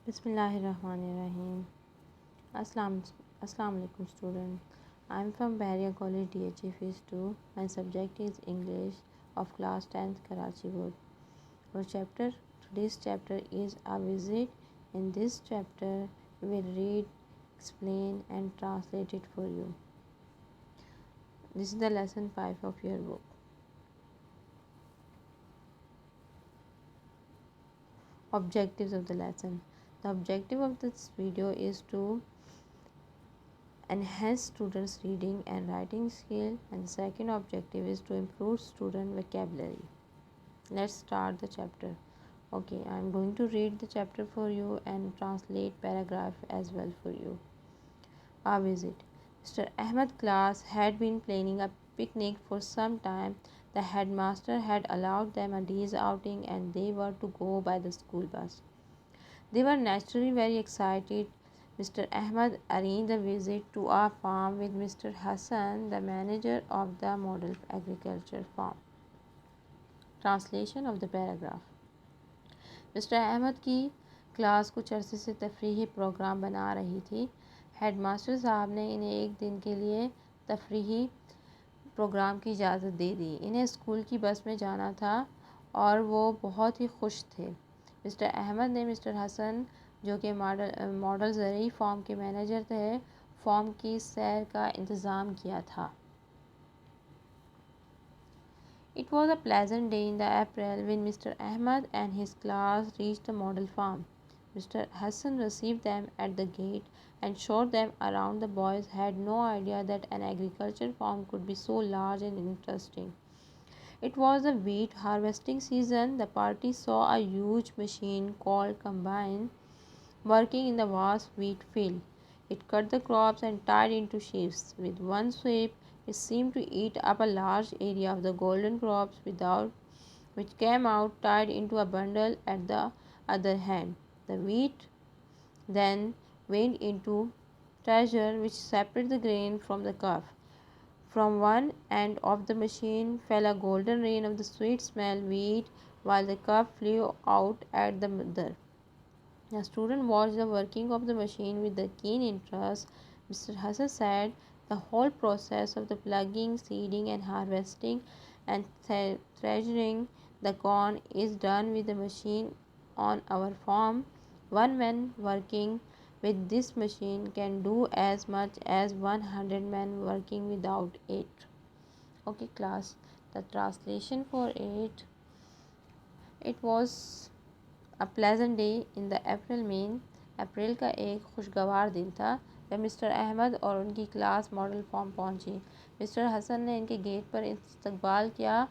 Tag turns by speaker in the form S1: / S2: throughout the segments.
S1: Bismillahirrahmanirrahim. Assalamu alaikum student. I am from Bahria College DHE Phase 2. My subject is English of class 10th Karachi Board. Today's chapter is a visit. In this chapter we will read, explain and translate it for you. This is the lesson 5 of your book. Objectives of the lesson. The objective of this video is to enhance students' reading and writing skill, and the second objective is to improve student vocabulary. Let's start the chapter. Okay, I am going to read the chapter for you and translate paragraph as well for you. A visit. Mr. Ahmed's class had been planning a picnic for some time. The headmaster had allowed them a day's outing and they were to go by the school bus. They were naturally very excited. Mr. Ahmed arranged a visit to a farm with Mr. Hassan, the manager of the model agriculture farm. Translation of the paragraph. Mr. Ahmed की class कुछ अरसे से तफरीही programme बना रही थी. Headmaster साहब ने इन्हें एक दिन के लिए तफरीही प्रोग्राम की इजाज़त दे दी. इन्हें स्कूल की बस में जाना था और वो बहुत ही खुश थे. मिस्टर अहमद ने मिस्टर हसन, जो कि मॉडल ज़रूरी फार्म के मैनेजर थे, फार्म की सैर का इंतज़ाम किया था. It was a pleasant day in the April when Mr. Ahmad and his class reached the model farm. Mr. Hassan received them at the gate and showed them around. The boys had no idea that an agriculture farm could be so large and interesting. It was the wheat harvesting season. The party saw a huge machine called combine working in the vast wheat field. It cut the crops and tied into sheaves. With one sweep, it seemed to eat up a large area of the golden crops which came out tied into a bundle at the other hand. The wheat then went into treasure which separated the grain from the chaff. From one end of the machine fell a golden rain of the sweet smell wheat, while the chaff flew out at the other. The student watched the working of the machine with keen interest. Mr. Hassan said, "The whole process of the plugging, seeding and harvesting and threshing the corn is done with the machine on our farm. One man working with this machine can do as much as 100 men working without it." Okay class, the translation for it. It was a pleasant day in the April में अप्रैल का एक खुशगवार दिन था जब mister Ahmad और उनकी class model farm पहुंची. Mister Hasan ने इनके गेट पर इस्तकबाल किया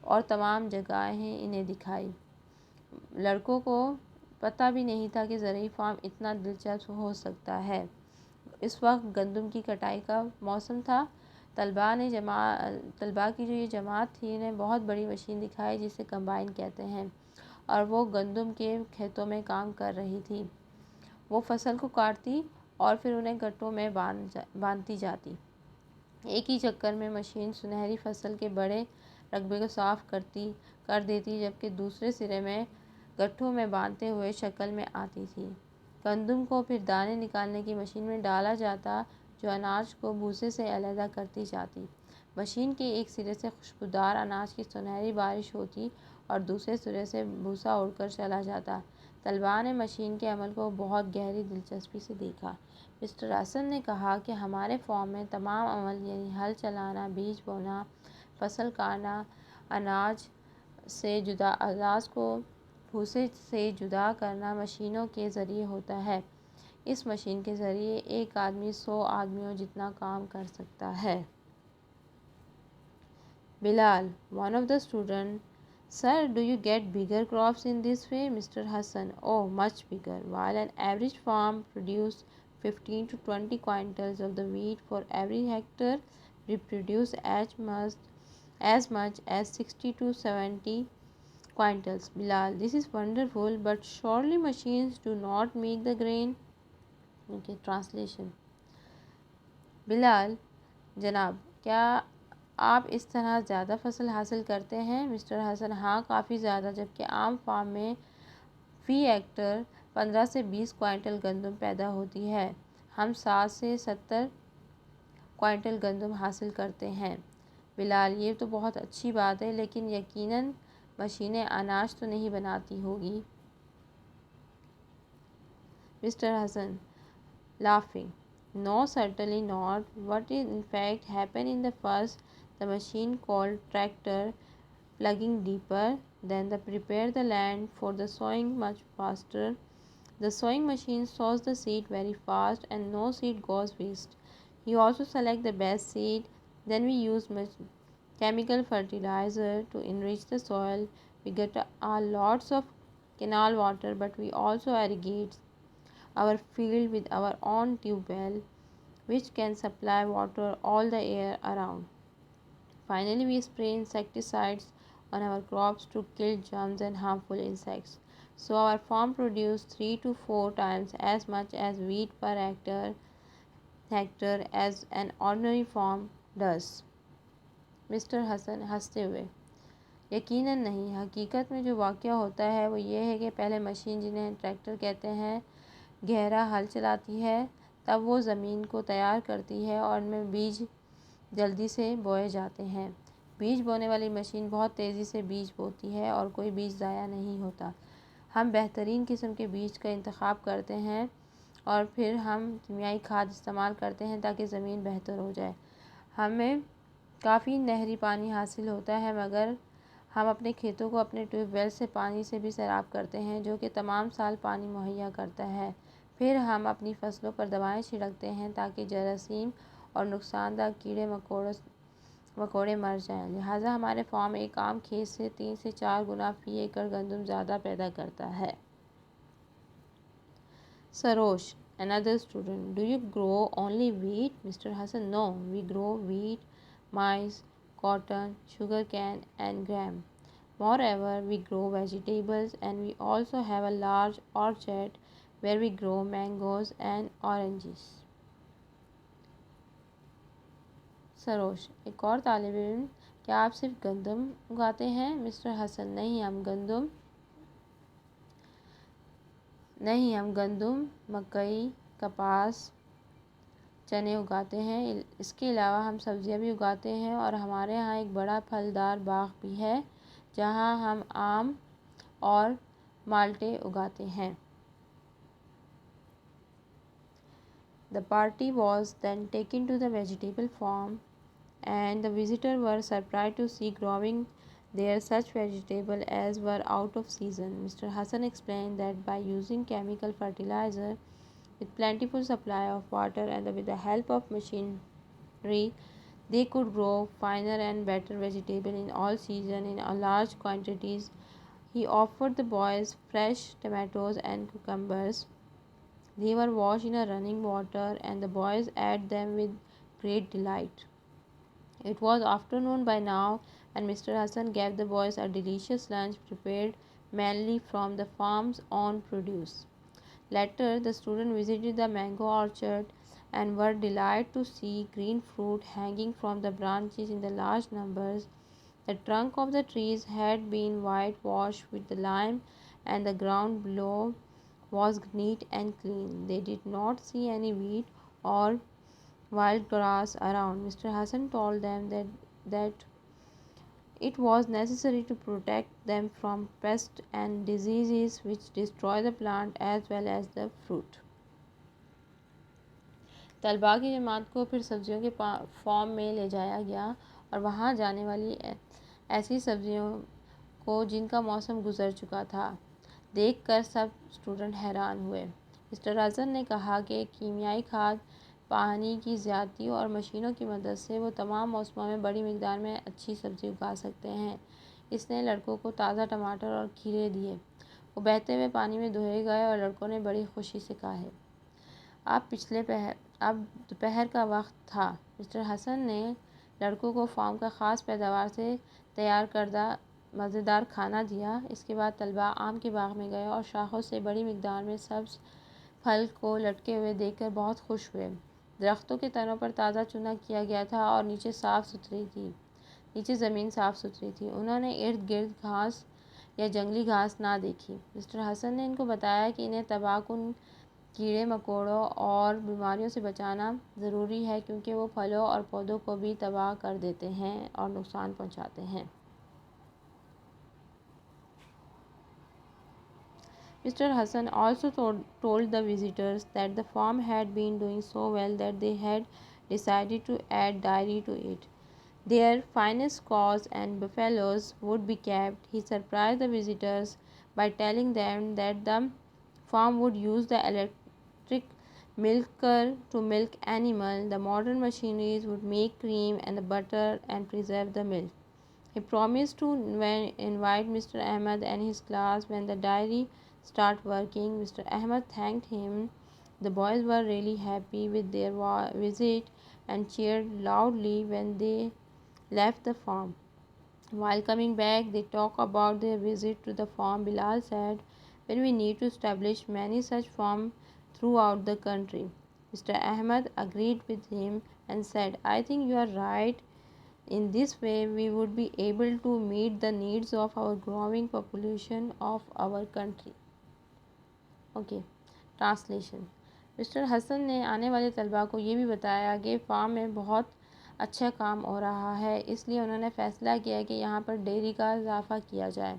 S1: और तमाम जगहें इन्हें दिखाई. लड़कों को पता भी नहीं था कि ज़रूरी फार्म इतना दिलचस्प हो सकता है. इस वक्त गंदम की कटाई का मौसम था. तलबा की जो ये जमात थी, इन्हें बहुत बड़ी मशीन दिखाई जिसे कंबाइन कहते हैं और वो गंदम के खेतों में काम कर रही थी. वो फसल को काटती और फिर उन्हें गट्टों में बांधती जाती. एक ही चक्कर में मशीन सुनहरी फसल के बड़े रकबे को साफ कर देती, जबकि दूसरे सिरे में गट्ठों में बांधते हुए शक्ल में आती थी. गंदम को फिर दाने निकालने की मशीन में डाला जाता, जो अनाज को भूसे से अलहदा करती जाती. मशीन के एक सिरे से खुशबूदार अनाज की सुनहरी बारिश होती और दूसरे सिरे से भूसा उड़कर चला जाता. तलबा ने मशीन के अमल को बहुत गहरी दिलचस्पी से देखा. मिस्टर हसन ने कहा कि हमारे फार्म में तमाम अमल यानी हल चलाना, बीज बोना, फसल काटना, अनाज को भूसे से जुदा करना मशीनों के ज़रिए होता है. इस मशीन के ज़रिए एक आदमी 100 आदमियों जितना काम कर सकता है. Bilal, one of the students, "Sir, do you get bigger crops in this way?" Mr. Hassan, "Oh, much bigger. While an average farm produces 15 to 20 quintals of the wheat for every hectare, we produce as much as 60 to 70 quintals." Bilal, "This is wonderful, but surely machines do not make the grain." Okay, translation. Bilal, जनाब, क्या आप इस तरह ज़्यादा फसल हासिल करते हैं? मिस्टर हसन, हाँ, काफ़ी ज़्यादा, जबकि आम फार्म में फ़ी हेक्टर 15 سے 20 کوئنٹل گندم پیدا ہوتی ہے۔ ہم 60 سے 70 کوئنٹل گندم حاصل کرتے ہیں۔ بلال: یہ تو بہت اچھی بات ہے، لیکن یقیناً مشینیں اناج تو نہیں بناتی ہوں گی؟ Mister Hasan laughing: No, certainly not. What in fact happened in the first, the machine called tractor, plugging deeper, then the prepare the land for the sowing much faster. The sowing machine sows the seed very fast and no seed goes waste. He also select the best seed. Then we use chemical fertilizer to enrich the soil. We get lots of canal water, but we also irrigate our field with our own tube well, which can supply water all the year around. Finally, we spray insecticides on our crops to kill germs and harmful insects. So our farm produces 3 to 4 times as much as wheat per hectare as an ordinary farm does. Mister Hasan ہنستے ہوئے: یقیناً نہیں، حقیقت میں جو واقعہ ہوتا ہے وہ یہ ہے کہ پہلے مشین، جنہیں ٹریکٹر کہتے ہیں، گہرا ہل چلاتی ہے، تب وہ زمین کو تیار کرتی ہے اور ان میں بیج جلدی سے بوئے جاتے ہیں۔ بیج بونے والی مشین بہت تیزی سے بیج بوتی ہے اور کوئی بیج ضائع نہیں ہوتا۔ ہم بہترین قسم کے بیج کا انتخاب کرتے ہیں اور پھر ہم کیمیائی کھاد استعمال کرتے ہیں تاکہ زمین بہتر ہو جائے۔ ہمیں کافی نہری پانی حاصل ہوتا ہے، مگر ہم اپنے کھیتوں کو اپنے ٹیوب ویل سے پانی سے بھی سیراب کرتے ہیں، جو کہ تمام سال پانی مہیا کرتا ہے۔ پھر ہم اپنی فصلوں پر دوائیں چھڑکتے ہیں تاکہ جراثیم اور نقصان دہ کیڑے مکوڑے مر جائیں۔ لہٰذا ہمارے فارم ایک عام کھیت سے 3 سے 4 گنا فی ایکڑ گندم زیادہ پیدا کرتا ہے۔ Sarosh another student: Do you grow only wheat? Mr. Hassan: No, we grow wheat, maize, cotton, sugarcane and gram. Moreover, we grow vegetables and we also have a large orchard where we grow mangoes and oranges. Sarosh: ایک اور طالب علم: کیا آپ صرف گندم اگاتے ہیں؟ مسٹر حسن: نہیں، ہم گندم، مکئی، کپاس، چنے اگاتے ہیں۔ اس کے علاوہ ہم سبزیاں بھی اگاتے ہیں اور ہمارے ہاں ایک بڑا پھلدار باغ بھی ہے جہاں ہم آم اور مالٹے اگاتے ہیں۔ The party was then taken to the vegetable farm and the visitors were surprised to see growing there such vegetables as were out of season. Mr. Hassan explained that by using chemical fertilizer, with plentiful supply of water and with the help of machinery, they could grow finer and better vegetables in all seasons in large quantities. He offered the boys fresh tomatoes and cucumbers. They were washed in a running water and the boys ate them with great delight. It was afternoon by now, and Mr. Hassan gave the boys a delicious lunch prepared mainly from the farm's own produce. Later, the students visited the mango orchard and were delighted to see green fruit hanging from the branches in the large numbers. The trunk of the trees had been whitewashed with the lime, and the ground below was neat and clean. They did not see any weed or wild grass around. Mr. Hassan told them that it was necessary to protect them from pests and diseases which destroy the plant as well as the fruit. طلباء کی جماعت کو پھر سبزیوں کے form میں لے جایا گیا اور وہاں جانے والی ایسی سبزیوں کو جن کا موسم گزر چکا تھا دیکھ کر سب اسٹوڈنٹ حیران ہوئے۔ مسٹر حسن نے کہا کہ کیمیائی کھاد، پانی کی زیادتی اور مشینوں کی مدد سے وہ تمام موسموں میں بڑی مقدار میں اچھی سبزی اگا سکتے ہیں۔ اس نے لڑکوں کو تازہ ٹماٹر اور کھیرے دیے۔ وہ بہتے ہوئے پانی میں دھوئے گئے اور لڑکوں نے بڑی خوشی سے کہا، اب دوپہر کا وقت تھا۔ مسٹر حسن نے لڑکوں کو فارم کا خاص پیداوار سے تیار کردہ مزیدار کھانا دیا۔ اس کے بعد طلباء آم کے باغ میں گئے اور شاخوں سے بڑی مقدار میں سبز پھل کو لٹکے ہوئے دیکھ کر بہت خوش ہوئے۔ درختوں کے تنوں پر تازہ چنا کیا گیا تھا اور نیچے زمین صاف ستھری تھی۔ انہوں نے ارد گرد گھاس یا جنگلی گھاس نہ دیکھی۔ مسٹر حسن نے ان کو بتایا کہ انہیں تباہ کن کیڑے مکوڑوں اور بیماریوں سے بچانا ضروری ہے کیونکہ وہ پھلوں اور پودوں کو بھی تباہ کر دیتے ہیں اور نقصان پہنچاتے ہیں۔ Mr. Hassan also told the visitors that the farm had been doing so well that they had decided to add dairy to it. Their finest cows and buffaloes would be kept. He surprised the visitors by telling them that the farm would use the electric milker to milk animals. The modern machineries would make cream and the butter and preserve the milk. He promised to invite Mr. Ahmed and his class when the dairy started working. Mr. Ahmed thanked him. The boys were really happy with their visit and cheered loudly when they left the farm. While coming back, they talked about their visit to the farm. Bilal said, "When we need to establish many such farms throughout the country." Mr. Ahmed agreed with him and said, "I think you are right. In this way, we would be able to meet the needs of our growing population of our country." Okay, translation. Mister Hasan نے آنے والے طلباء کو یہ بھی بتایا کہ form میں بہت اچھا کام ہو رہا ہے، اس لیے انہوں نے فیصلہ کیا کہ یہاں پر ڈیری کا اضافہ کیا جائے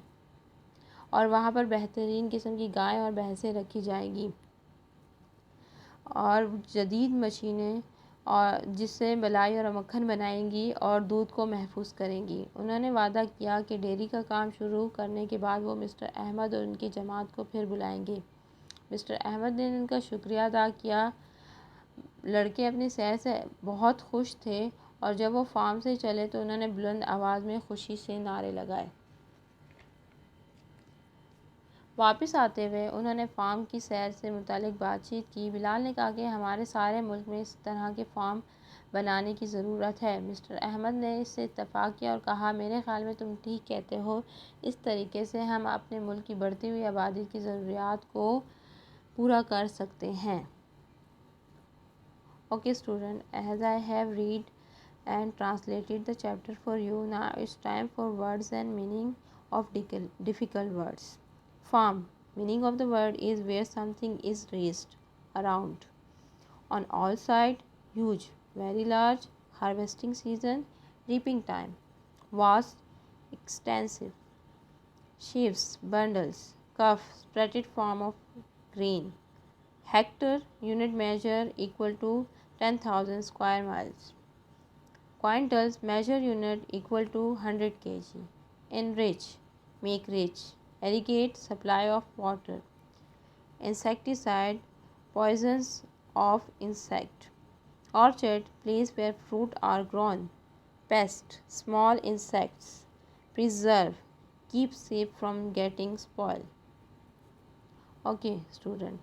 S1: اور وہاں پر بہترین قسم کی گائیں اور بھینسیں رکھی جائیں گی اور جدید مشینیں اور جس سے ملائی اور مکھن بنائیں گی اور دودھ کو محفوظ کریں گی۔ انہوں نے وعدہ کیا کہ ڈیری کا کام شروع کرنے کے بعد وہ مسٹر احمد اور ان کی جماعت کو پھر بلائیں گے۔ مسٹر احمد نے ان کا شکریہ ادا کیا۔ لڑکے اپنی سیر سے بہت خوش تھے اور جب وہ فارم سے چلے تو انہوں نے بلند آواز میں خوشی سے نعرے لگائے۔ واپس آتے ہوئے انہوں نے فارم کی سیر سے متعلق بات چیت کی۔ بلال نے کہا کہ ہمارے سارے ملک میں اس طرح کے فارم بنانے کی ضرورت ہے۔ مسٹر احمد نے اس سے اتفاق کیا اور کہا، میرے خیال میں تم ٹھیک کہتے ہو، اس طریقے سے ہم اپنے ملک کی بڑھتی ہوئی آبادی کی ضروریات کو پورا کر سکتے ہیں۔ Okay student, as I have read and translated the chapter for you, now it's time for words and meaning of difficult words. Farm, meaning of the word is where something is raised, around, on all sides, huge, very large, harvesting season, reaping time, vast, extensive, sheaves, bundles, cuff, spreaded form of grain, hectare, unit measure equal to 10,000 square miles, quintals, measure unit equal to 100 kg, enrich, make rich, irrigate, supply of water, insecticide, poisons of insect, orchard, place where fruit are grown, pest, small insects, preserve, keep safe from getting spoiled. Okay student,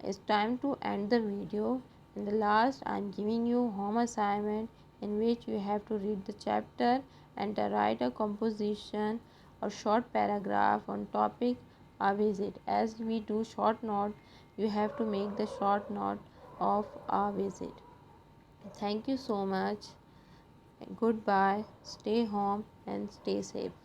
S1: it's time to end the video. In the last, I am giving you home assignment in which you have to read the chapter and write a composition or short paragraph on topic a visit. As we do short note, you have to make the short note of a visit. Thank you so much. Goodbye. Stay home and stay safe.